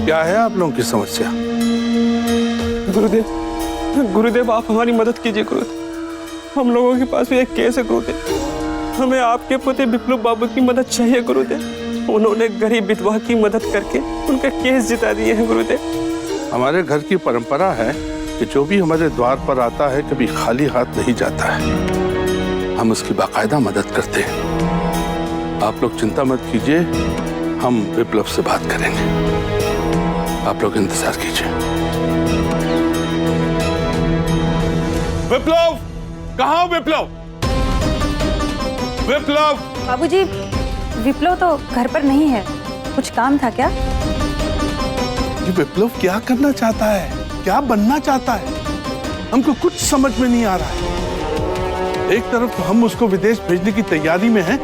क्या है आप लोगों की समस्या? गुरुदेव आप हमारी मदद कीजिए गुरुदेव। हम लोगों के पास भी एक केस है गुरुदेव। हमें आपके पोते विप्लव बाबू की मदद चाहिए गुरुदेव। उन्होंने गरीब विधवा की मदद करके उनका केस जिता दिए हैं गुरुदेव। हमारे घर की परंपरा है कि जो भी हमारे द्वार पर आता है कभी खाली हाथ नहीं जाता है। हम उसकी बाकायदा मदद करते हैं। आप लोग चिंता मत कीजिए, हम विप्लव से बात करेंगे। आप लोग इंतजार कीजिए। विप्लव, कहाँ हो विप्लव? विप्लव! बाबूजी, विप्लव तो घर पर नहीं है। कुछ काम था क्या? ये विप्लव क्या करना चाहता है, क्या बनना चाहता है, हमको कुछ समझ में नहीं आ रहा है। एक तरफ तो हम उसको विदेश भेजने की तैयारी में हैं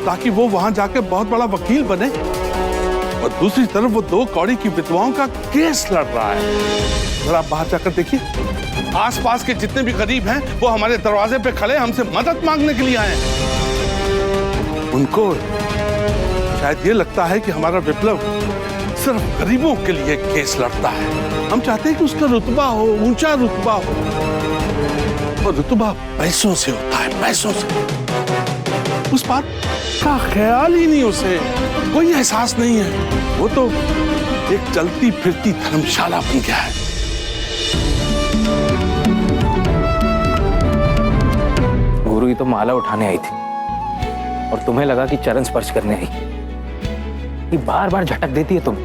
ताकि वो वहां जाकर बहुत बड़ा वकील बने, और दूसरी तरफ वो 2 कौड़ी की विधवाओं का केस लड़ रहा है। जरा आप बाहर जाकर देखिए, आसपास के जितने भी गरीब हैं वो हमारे दरवाजे पे खड़े हमसे मदद मांगने के लिए आए हैं। उनको शायद ये लगता है कि हमारा विप्लव सिर्फ गरीबों के लिए केस लड़ता है। हम चाहते हैं कि उसका रुतबा हो, ऊंचा रुतबा हो, और रुतबा पैसों से होता है, पैसों से। उस बात का ख्याल ही नहीं, उसे कोई एहसास नहीं है। वो तो एक चलती फिरती धर्मशाला बन गया है। गुरु ही तो माला उठाने आई थी और तुम्हें लगा कि चरण स्पर्श करने आई। ये बार बार झटक देती है तुम।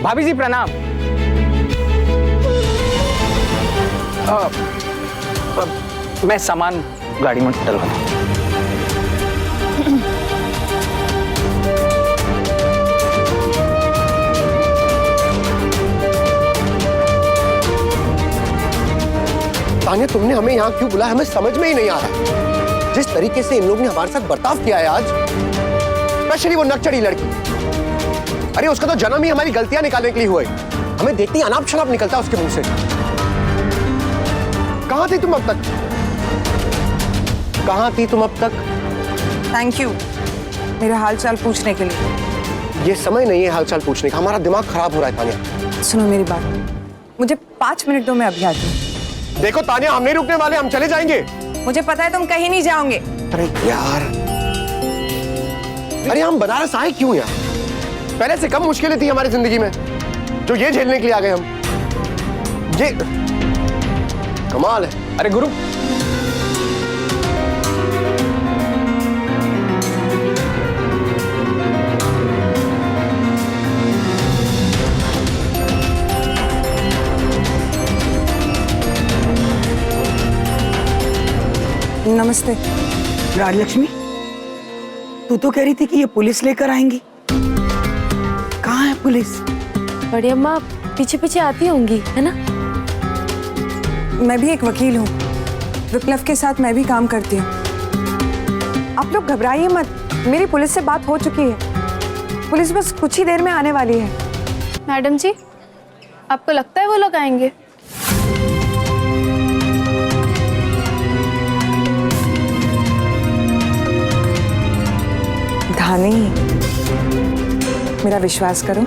भाभी जी प्रणाम। मैं सामान गाड़ी में डलवा दूं। तान्या, तुमने हमें यहाँ क्यों बुलाया, हमें समझ में ही नहीं आ रहा। जिस तरीके से इन लोगों ने हमारे साथ बर्ताव किया है आज, स्पेशली वो नकचढ़ी लड़की। अरे उसका तो जन्म ही हमारी गलतियां निकालने के लिए हुआ है। हमें देखते ही अनाप शनाप निकलता उसके मुंह से। कहाँ थी तुम अब तक? कहाँ थी तुम अब तक? थैंक यू मेरा हालचाल पूछने के लिए। ये समय नहीं है हालचाल पूछने का, हमारा दिमाग खराब हो रहा है तान्या। सुनो मेरी बात, मुझे 5 मिनट दो, मैं अभी आती हूँ। देखो तान्या, हम नहीं रुकने वाले, हम चले जाएंगे। मुझे पता है तुम कहीं नहीं जाओगे। अरे यार, अरे हम बनारस आए क्यों यार? पहले से कम मुश्किलें थी हमारी जिंदगी में जो ये झेलने के लिए आ गए हम। ये कमाल है। अरे गुरु, नमस्ते। राजलक्ष्मी, तू तो कह रही थी कि ये पुलिस लेकर आएंगी। कहाँ है पुलिस? बड़ी अम्मा पीछे पीछे आती होंगी, है ना? मैं भी एक वकील हूँ, विप्लव के साथ मैं भी काम करती हूँ। आप लोग घबराइए मत, मेरी पुलिस से बात हो चुकी है। पुलिस बस कुछ ही देर में आने वाली है। मैडम जी, आपको लगता है वो लोग आएंगे? धानी, मेरा विश्वास करो।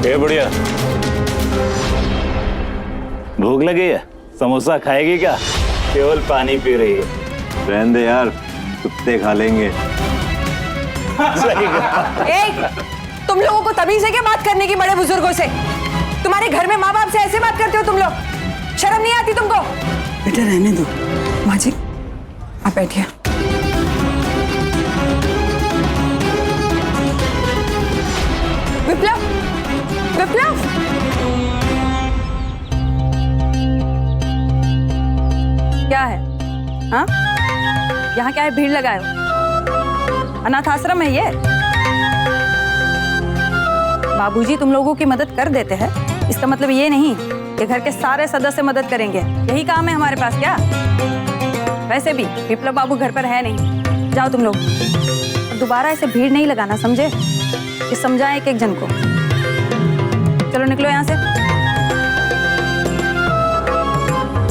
ए बढ़िया, भूख लगी है? समोसा खाएगी क्या? केवल पानी पी रही है। रहने दे यार, कुत्ते खा लेंगे। सही कहा। तुम लोगों को तमीज है क्या बात करने की बड़े बुजुर्गों से? तुम्हारे घर में माँ बाप से ऐसे बात करते हो तुम लोग? शर्म नहीं आती तुमको? बेटा रहने दो। माँ जी, आप बैठिए। विप्लव, विप्लव, क्या है? हाँ, यहाँ क्या है? भीड़ लगाए हो? अनाथ आश्रम है ये? बाबूजी तुम लोगों की मदद कर देते हैं, इसका मतलब ये नहीं कि घर के सारे सदस्य मदद करेंगे। यही काम है हमारे पास क्या? वैसे भी विप्लव बाबू घर पर है नहीं, जाओ तुम लोग। और दोबारा ऐसे भीड़ नहीं लगाना, समझे? कि समझाएं एक एक जन को। चलो निकलो यहाँ से।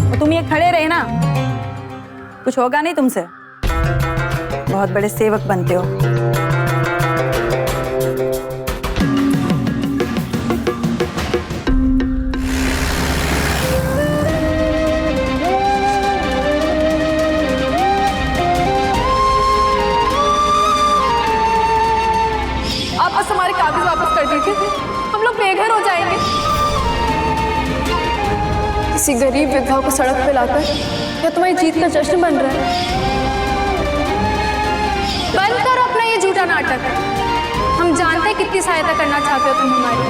और तुम ये खड़े रहे ना, कुछ होगा नहीं तुमसे। बहुत बड़े सेवक बनते हो। आप बस हमारे कागज वापस कर दीजिए, हम लोग बेघर हो जाएंगे। किसी गरीब विधवा को सड़क पे लाकर क्या तुम्हारी जीत का जश्न बन रहा है? बंद करो अपना ये झूठा नाटक। हम जानते हैं कितनी सहायता करना चाहते हो तुम हमारी।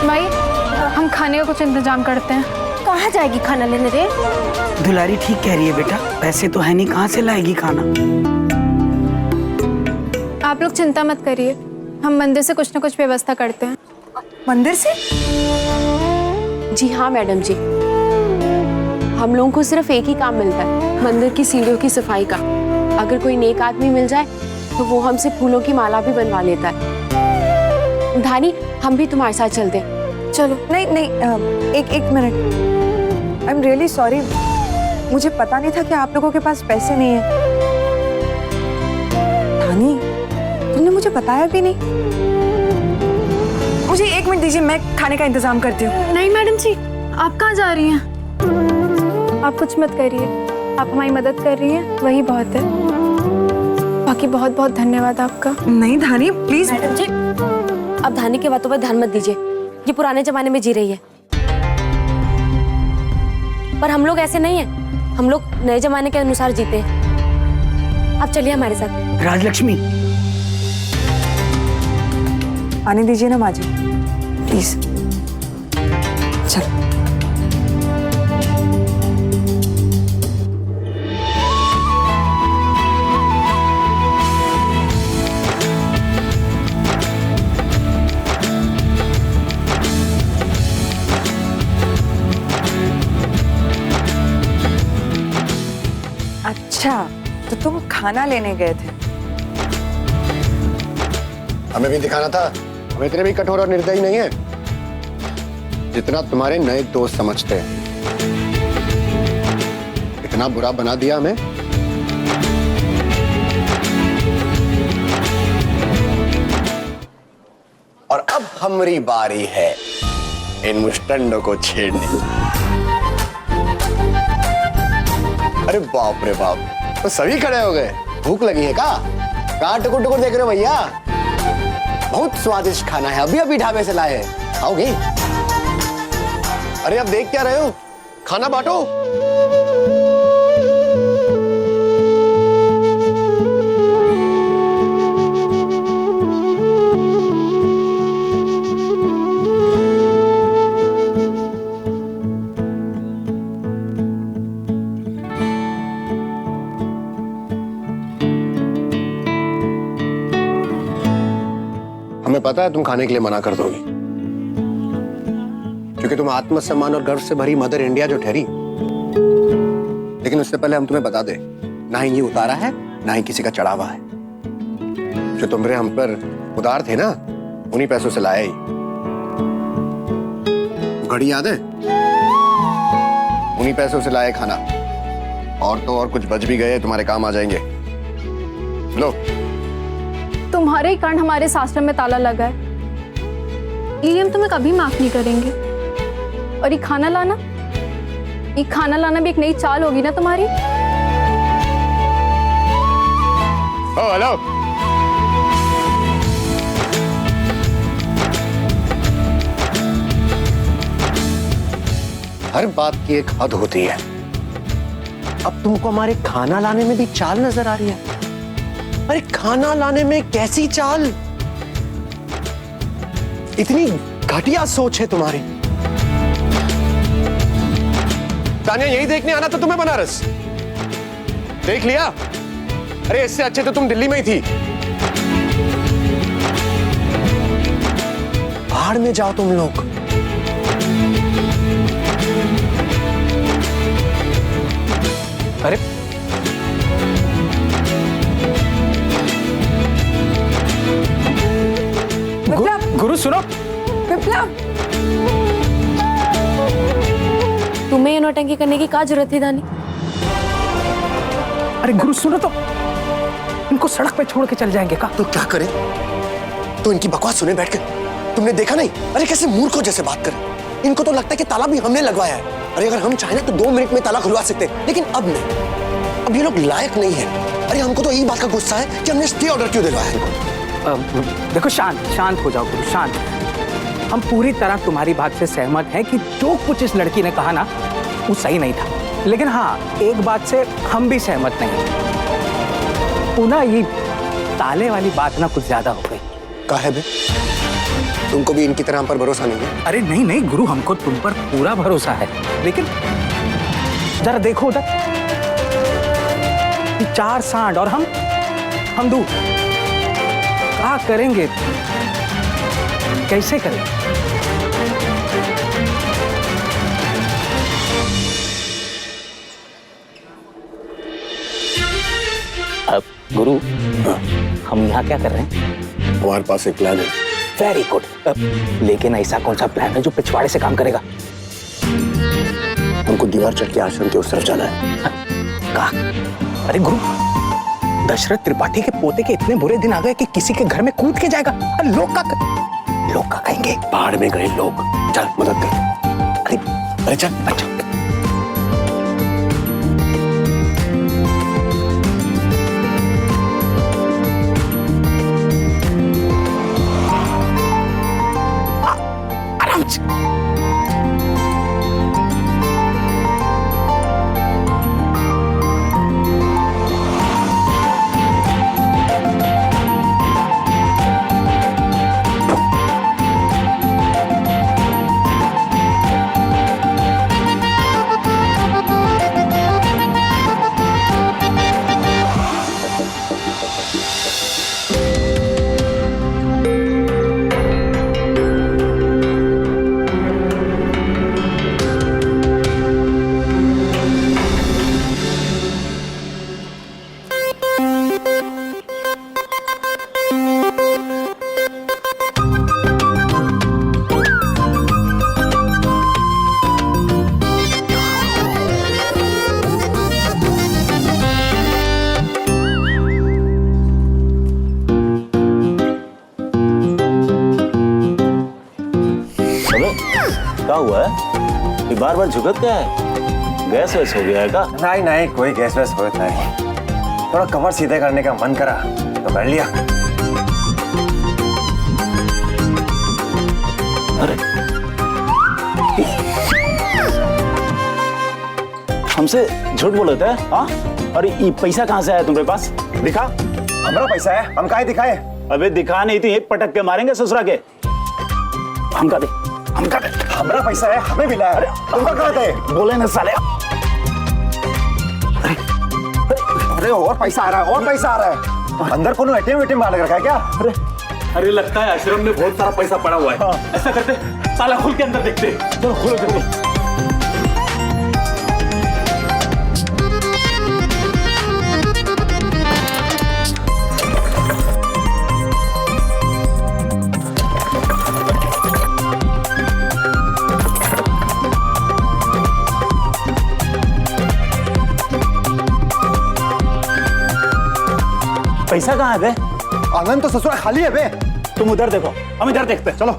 भाई, हम खाने का कुछ इंतजाम करते हैं। कहाँ जाएगी खाना लेने रे? दुलारी ठीक कह रही है बेटा, पैसे तो है नहीं, कहाँ से लाएगी खाना? आप लोग चिंता मत करिए, हम मंदिर से कुछ न कुछ व्यवस्था करते हैं। मंदिर से? जी हाँ मैडम जी, हम लोगों को सिर्फ एक ही काम मिलता है, मंदिर की सीढ़ियों की सफाई का। अगर कोई नेक आदमी मिल जाए तो वो हमसे फूलों की माला भी बनवा लेता है। धानी, हम भी तुम्हारे साथ चलते हैं। चलो। नहीं नहीं, एक minute. I am really sorry, मुझे पता नहीं था कि आप लोगों के पास पैसे नहीं है। धानी, तुमने मुझे बताया भी नहीं। मुझे 1 मिनट दीजिए, मैं खाने का इंतजाम करती हूँ। नहीं मैडम जी, आप कहाँ जा रही हैं? आप कुछ मत करिए, आप हमारी मदद कर रही हैं, वही बहुत है। बाकी बहुत बहुत धन्यवाद आपका। नहीं धानी, प्लीज। मैडम जी, अब धानी की बातों पर ध्यान मत दीजिए, ये पुराने जमाने में जी रही है। पर हम लोग ऐसे नहीं हैं, हम लोग नए जमाने के अनुसार जीते हैं। आप चलिए हमारे साथ। राजलक्ष्मी, आने दीजिए ना माँ जी, प्लीज। चल। अच्छा, तो तुम खाना लेने गए थे? हमें भी दिखाना था, हम इतने भी कठोर और निर्दयी नहीं है जितना तुम्हारे नए दोस्त समझते हैं। इतना बुरा बना दिया हमें। और अब हमारी बारी है इन मुस्टंडों को छेड़ने की। अरे बाप रे बाप, तो सभी खड़े हो गए। भूख लगी है कहाँ टुकुर टुकुर देख रहे हो भैया? बहुत स्वादिष्ट खाना है, अभी अभी ढाबे से लाए हैं, खाओगे? अरे अब देख क्या रहे हो, खाना बांटो। हमें पता है तुम खाने के लिए मना कर दोगे, क्योंकि तुम आत्मसम्मान और गर्व से भरी मदर इंडिया जो ठहरी। लेकिन उससे पहले हम तुम्हें बता दें, ना ही ये उतारा है, ना ही किसी का चढ़ावा है। जो तुमरे हम पर उदार थे ना, उन्हीं पैसों से लाए ही। घड़ी याद है? उन्हीं पैसों से लाए खाना। और तो और कुछ बच भी गए, तुम्हारे काम आ जाएंगे। लो। तुम्हारे ही कारण हमारे आश्रम में ताला लगा है, ये हम तुम्हें कभी माफ नहीं करेंगे। और ये खाना लाना भी एक नई चाल होगी ना तुम्हारी। ओ हेलो, हर बात की एक हद होती है। अब तुमको हमारे खाना लाने में भी चाल नजर आ रही है? अरे खाना लाने में कैसी चाल? इतनी घटिया सोच है तुम्हारी। तानिया, यही देखने आना था तुम्हें बनारस? देख लिया? अरे इससे अच्छे तो तुम दिल्ली में ही थी। बाहर में जाओ तुम लोग। अरे गुरु सुनो। विप्लव, तुम्हें ये नौटंकी करने की क्या जरूरत थी दानी? अरे गुरु सुनो तो, इनको सड़क पे छोड़ के चल जाएंगे का? तो क्या करें? तो इनकी बकवास सुने बैठ के। तुमने देखा नहीं? अरे कैसे मूर्खों जैसे बात करें। इनको तो लगता है कि ताला भी हमने लगवाया है। अरे अगर हम चाहें ना तो 2 मिनट में ताला खुलवा सकते हैं, लेकिन अब नहीं। अब ये लोग लायक नहीं है। अरे हमको तो यही बात का गुस्सा है कि हमने स्टे ऑर्डर क्यों दिलवाया इनको। देखो शांत हो जाओ गुरु, शांत। हम पूरी तरह तुम्हारी बात से सहमत हैं कि जो कुछ इस लड़की ने कहा ना वो सही नहीं था, लेकिन हाँ एक बात से हम भी सहमत नहीं। पुनः ये ताले वाली बात ना कुछ ज्यादा हो गई। कहा है बे? तुमको भी इनकी तरह हम पर भरोसा नहीं है? अरे नहीं नहीं गुरु, हमको तुम पर पूरा भरोसा है, लेकिन जरा देखो उधर 4 सांड और हम 2 क्या करेंगे, कैसे करें? अब गुरु हम यहाँ क्या कर रहे हैं? हमारे पास एक प्लान है। Very good. लेकिन ऐसा कौन सा प्लान है जो पिछवाड़े से काम करेगा? हमको दीवार चढ़ के आश्रम के उस तरफ जाना है। कहा? अरे गुरु, दशरथ त्रिपाठी के पोते के इतने बुरे दिन आ गए कि किसी के घर में कूद के जाएगा। अरे लोग का कहेंगे? बाहर में गए लोग। चल मदद कर। अरे चल। अच्छा आराम से। क्या हुआ है? ये बार झुकत क्या है? गैस वैस हो गया है का? नहीं नहीं, कोई गैस वैस होता है। थोड़ा कमर सीधे करने का मन करा तो कर लिया। अरे हमसे झूठ बोलते हैं? हाँ? अरे ये पैसा कहाँ से आया तुम्हारे पास? दिखा। हमारा पैसा है, हम काहे दिखाए? अबे दिखा नहीं तो एक पटक के मारेंगे ससुरा के। हमका दे। हमारा पैसा है, हमें मिला है। तुमका कहा थे? बोले ना साले। अरे और पैसा आ रहा है, और पैसा आ रहा है। अंदर कोनो एटीएम वेटीएम लगा रखा है क्या? अरे लगता है आश्रम में बहुत सारा पैसा पड़ा हुआ है। हाँ। ऐसा करते, ताला खोल के अंदर देखते। चलो खोलो जल्दी। पैसा कहाँ है बे? आंगन तो ससुरा खाली है बे। तुम उधर देखो, हम इधर देखते हैं। चलो।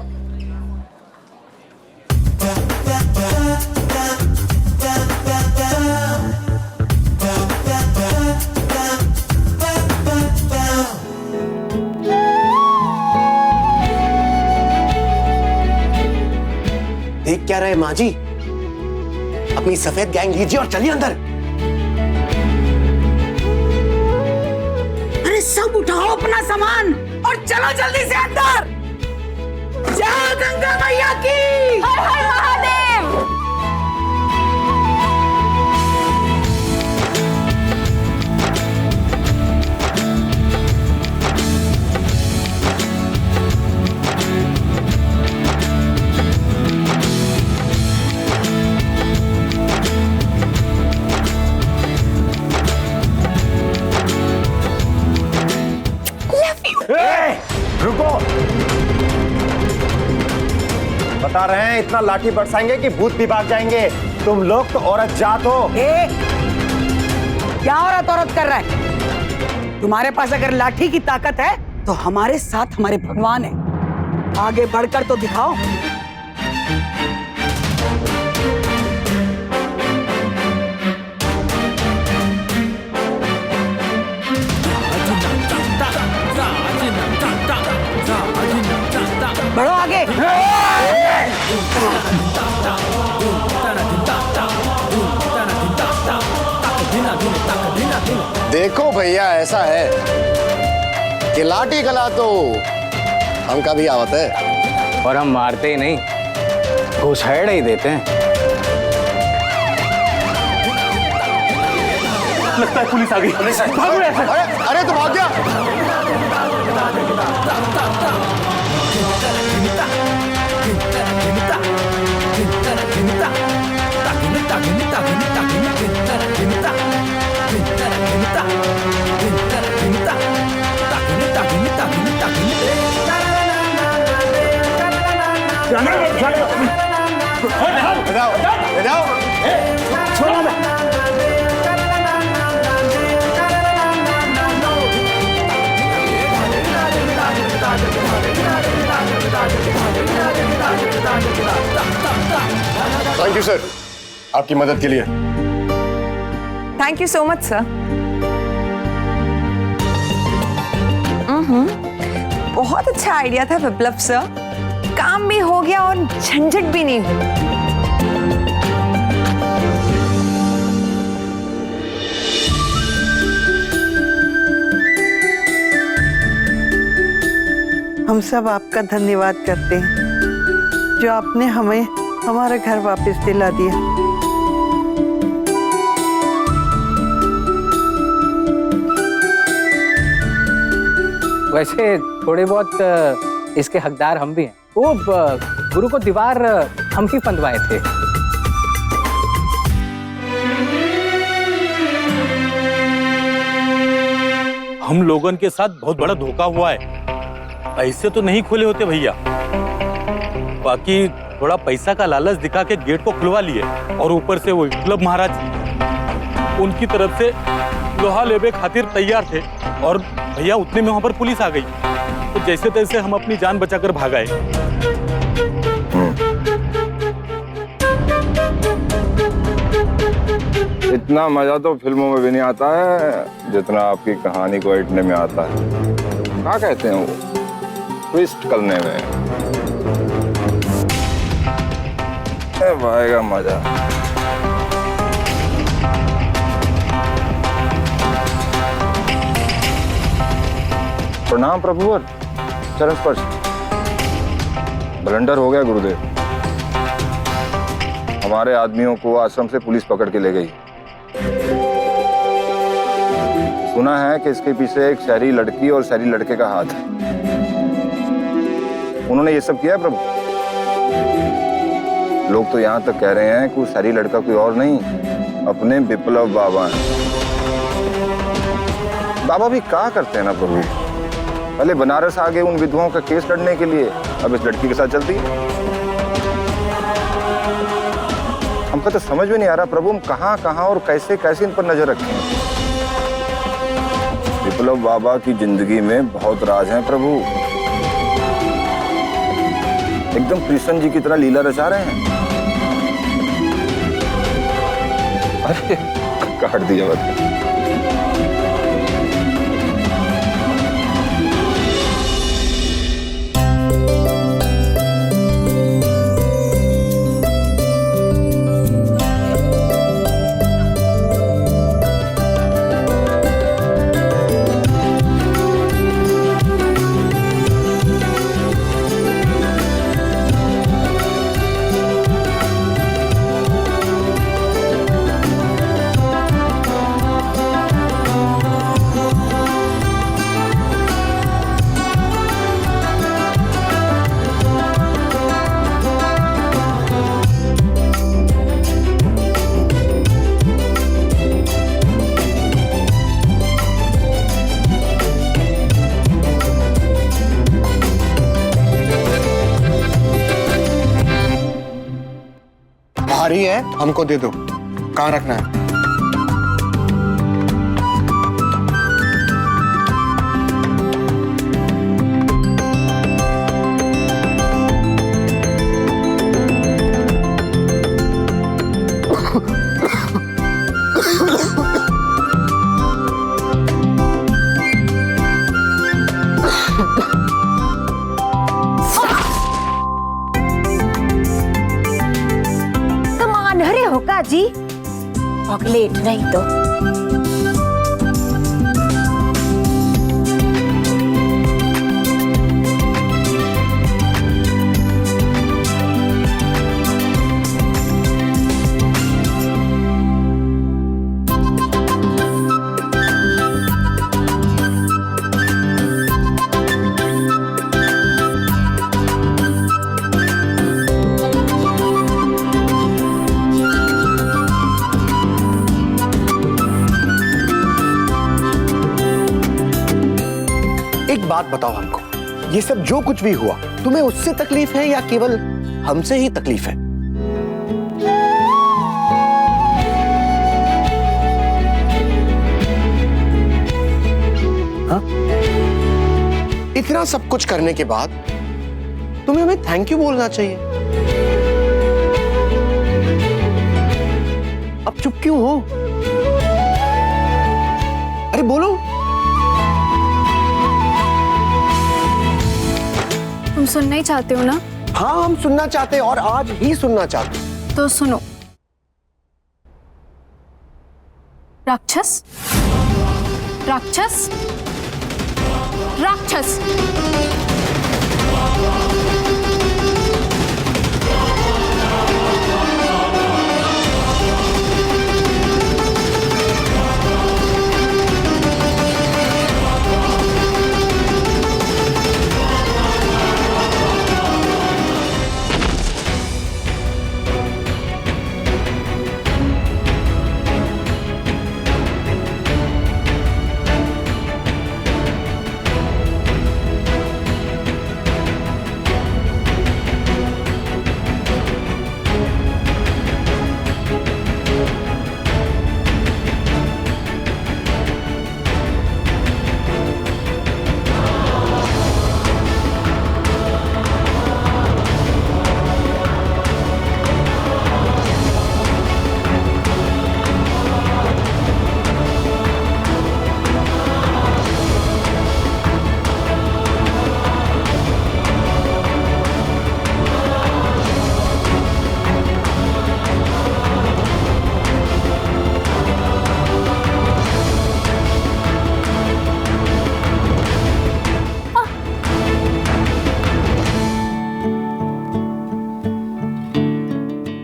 देख क्या रहे माँ जी? अपनी सफेद गैंग लीजिए और चलिए अंदर। सब उठाओ अपना सामान और चलो जल्दी से अंदर। जय गंगा मैया की। हर हर महादेव। हैं, इतना लाठी बरसाएंगे कि भूत भी भाग जाएंगे। तुम लोग तो औरत जात हो। क्या औरत कर रहा है? तुम्हारे पास अगर लाठी की ताकत है तो हमारे साथ हमारे भगवान है। आगे बढ़कर तो दिखाओ। बढ़ो आगे। देखो भैया, ऐसा है कि लाठी कला तो हमका भी आवत है, और हम मारते ही नहीं, घुसेड़ ही देते हैं। लगता है पुलिस आ गई। अरे तो भाग गया। थैंक यू सर, आपकी मदद के लिए। Thank you so much sir. बहुत अच्छा आइडिया था विप्लव सर, काम भी हो गया और झंझट भी नहीं हुई। हम सब आपका धन्यवाद करते हैं जो आपने हमें हमारा घर वापस दिला दिया। वैसे थोड़े बहुत इसके हकदार हम भी हैं। वो गुरु को दीवार हम ही फंदवाए थे। हम लोगन के साथ बहुत बड़ा धोखा हुआ है। ऐसे तो नहीं खोले होते भैया। बाकी थोड़ा पैसा का लालच दिखा के गेट को खुलवा लिए, और ऊपर से वो विप्लव महाराज उनकी तरफ से लोहा लेबे खातिर तैयार थे, और भैया उतने में वहां पर पुलिस आ गई। तो जैसे तैसे हम अपनी जान बचाकर भाग आए। इतना मजा तो फिल्मों में भी नहीं आता है जितना आपकी कहानी को ऐंठने में आता है। क्या कहते हैं वो, ट्विस्ट करने में आएगा मजा। प्रणाम प्रभुवर, चरण स्पर्श। ब्लंडर हो गया गुरुदेव। हमारे आदमियों को आश्रम से पुलिस पकड़ के ले गई। सुना है कि इसके पीछे एक शहरी लड़की और शहरी लड़के का हाथ है। उन्होंने ये सब किया है प्रभु। लोग तो यहाँ तक कह रहे हैं कि वो शहरी लड़का कोई और नहीं, अपने विप्लव बाबा हैं। बाबा भी क्या करते हैं ना प्रभु, पहले बनारस आ गए उन विधवाओं का केस लड़ने के लिए, अब इस लड़की के साथ चलती है। हमको तो समझ में नहीं आ रहा प्रभु, हम कहाँ कहाँ और कैसे कैसे इन पर नजर रखें। विप्लव बाबा की जिंदगी में बहुत राज हैं प्रभु। एकदम कृष्ण जी की तरह लीला रचा रहे हैं। अरे काट दिया बता। भारी है, हमको दे दो। कहाँ रखना है? कमान हरे हो का जी, चॉकलेट नहीं तो। एक बात बताओ हमको, ये सब जो कुछ भी हुआ, तुम्हें उससे तकलीफ है या केवल हमसे ही तकलीफ है? हाँ? इतना सब कुछ करने के बाद तुम्हें हमें थैंक यू बोलना चाहिए। अब चुप क्यों हो? अरे बोलो। तुम सुनना ही चाहते हो ना? हाँ, हम सुनना चाहते हैं और आज ही सुनना चाहते हैं। तो सुनो। राक्षस, राक्षस, राक्षस।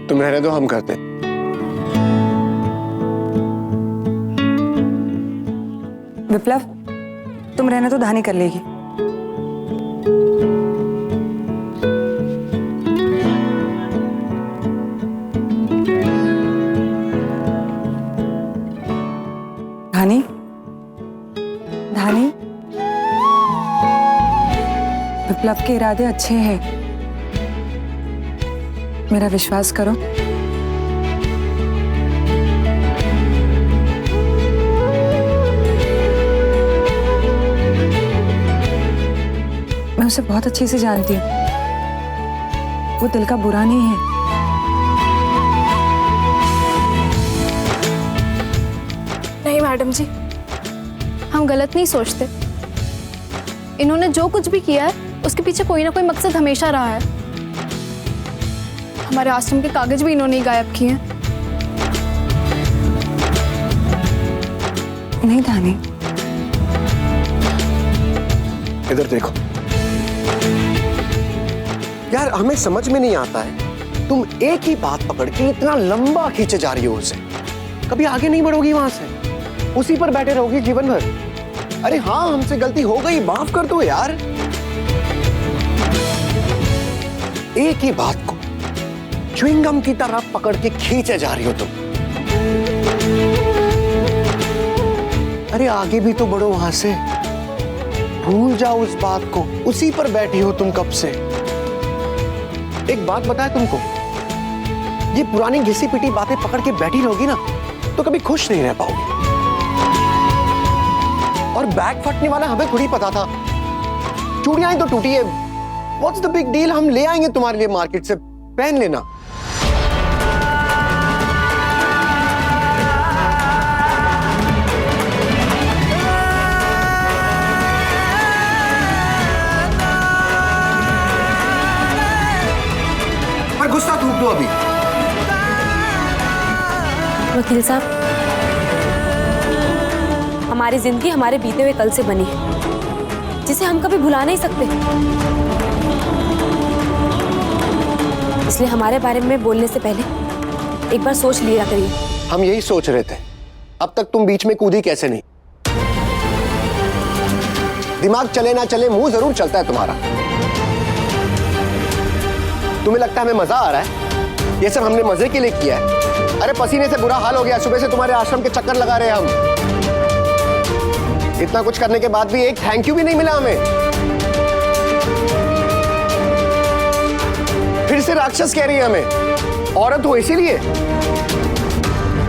तुम रहने दो, हम करते। विप्लव, तुम रहने तो धानी कर लेगी। धानी, धानी, विप्लव के इरादे अच्छे हैं, मेरा विश्वास करो। मैं उसे बहुत अच्छे से जानती हूँ, वो दिल का बुरा नहीं है। नहीं मैडम जी, हम गलत नहीं सोचते। इन्होंने जो कुछ भी किया है उसके पीछे कोई ना कोई मकसद हमेशा रहा है। हमारे आश्रम के कागज भी इन्होंने ही गायब किए हैं। नहीं धानी, इधर देखो यार, हमें समझ में नहीं आता है, तुम एक ही बात पकड़ के इतना लंबा खींचे जा रही हो उसे। कभी आगे नहीं बढ़ोगी वहां से, उसी पर बैठे रहोगी जीवन भर। अरे हाँ, हमसे गलती हो गई, माफ कर दो यार। एक ही बात को च्युइंगम की तरह पकड़ के खींचे जा रही हो तुम। अरे आगे भी तो बढ़ो वहां से, भूल जाओ उस बात को, उसी पर बैठी हो तुम कब से। एक बात बताए तुमको, ये पुरानी घिसी पिटी बातें पकड़ के बैठी रहोगी ना तो कभी खुश नहीं रह पाओगी। और बैग फटने वाला हमें थोड़ी पता था, चूड़ियां ही तो टूटी है। व्हाट्स द बिग डील, हम ले आएंगे तुम्हारे लिए मार्केट से, पहन लेना। पर गुस्सा थूक दो अभी। वकील साहब, हमारी जिंदगी हमारे बीते हुए कल से बनी है, जिसे हम कभी भुला नहीं सकते। इसलिए हमारे बारे में बोलने से पहले एक बार सोच लिया करिए। हम यही सोच रहे थे, अब तक तुम बीच में कूदी कैसे नहीं। दिमाग चले ना चले, मुंह जरूर चलता है तुम्हारा। तुम्हें लगता है हमें मजा आ रहा है? ये सब हमने मजे के लिए किया है। अरे पसीने से बुरा हाल हो गया, सुबह से तुम्हारे आश्रम के चक्कर लगा रहे हैं हम। इतना कुछ करने के बाद भी एक थैंक यू भी नहीं मिला हमें। फिर से राक्षस कह रही है हमें। औरत हो इसीलिए।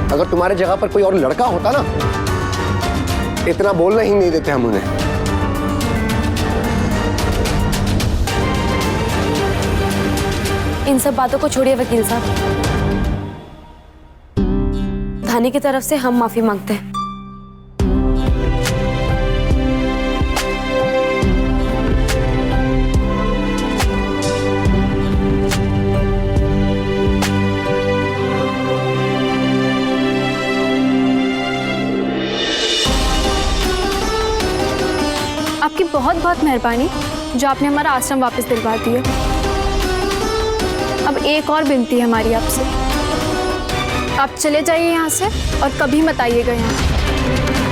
अगर तुम्हारे जगह पर कोई और लड़का होता ना, इतना बोलना ही नहीं देते हम उन्हें। इन सब बातों को छोड़िए वकील साहब, धानी की तरफ से हम माफी मांगते हैं। आपकी बहुत बहुत मेहरबानी जो आपने हमारा आश्रम वापस दिलवा दिया। अब एक और विनती है हमारी आपसे, आप चले जाइए यहाँ से और कभी मत आइएगा यहाँ।